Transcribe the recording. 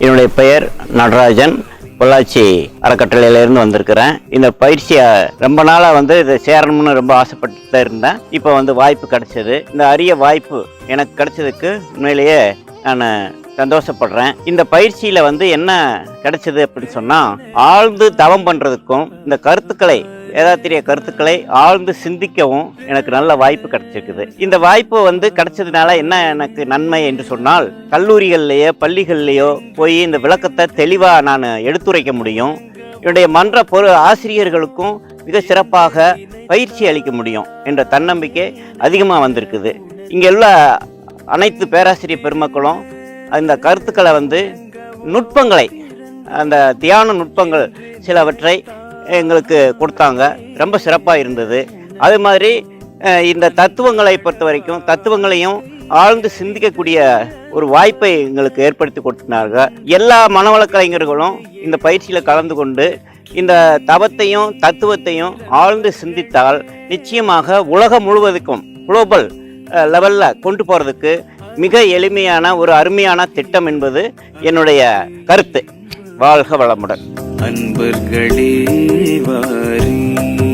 என்னுடைய பெயர் நடராஜன். பொள்ளாச்சி அறக்கட்டளையிலேருந்து வந்திருக்கிறேன். இந்த பயிற்சியை ரொம்ப நாளாக இதை சேரணும்னு ரொம்ப ஆசைப்பட்டு தான் இருந்தேன். இப்போ வாய்ப்பு கிடைச்சது. இந்த அரிய வாய்ப்பு எனக்கு கிடைச்சதுக்கு உண்மையிலேயே நான் சந்தோஷப்படுறேன். இந்த பயிற்சியில் என்ன கிடைச்சது அப்படின்னு சொன்னால், ஆழ்ந்து தவம் பண்ணுறதுக்கும் இந்த கருத்துக்களை வேதாத்திரிய கருத்துக்களை ஆழ்ந்து சிந்திக்கவும் எனக்கு நல்ல வாய்ப்பு கிடைச்சிருக்குது. இந்த வாய்ப்பு கிடைச்சதுனால என்ன எனக்கு நன்மை என்று சொன்னால், கல்லூரிகள்லையோ பள்ளிகள்லையோ போய் இந்த விளக்கத்தை தெளிவாக நான் எடுத்துரைக்க முடியும். என்னுடைய மன்ற ஆசிரியர்களுக்கும் மிக சிறப்பாக பயிற்சி அளிக்க முடியும் என்ற தன்னம்பிக்கை அதிகமாக வந்திருக்குது. இங்கே உள்ள அனைத்து பேராசிரியர் பெருமக்களும் அந்த கருத்துக்களை நுட்பங்களை, அந்த தியான நுட்பங்கள் சிலவற்றை எங்களுக்கு கொடுத்தாங்க. ரொம்ப சிறப்பாக இருந்தது. அதே மாதிரி இந்த தத்துவங்களை பொறுத்த வரைக்கும் தத்துவங்களையும் ஆழ்ந்து சிந்திக்கக்கூடிய ஒரு வாய்ப்பை எங்களுக்கு ஏற்படுத்தி கொடுத்தினார்கள். எல்லா மனவள கலைஞர்களும் இந்த பயிற்சியில் கலந்து கொண்டு இந்த தவத்தையும் தத்துவத்தையும் ஆழ்ந்து சிந்தித்தால் நிச்சயமாக உலகம் முழுவதுக்கும் குளோபல் லெவலில் கொண்டு போகிறதுக்கு மிக எளிமையான ஒரு அருமையான திட்டம் என்பது என்னுடைய கருத்து. வாழ்க வளமுடன். அன்பர்களே வாரீ.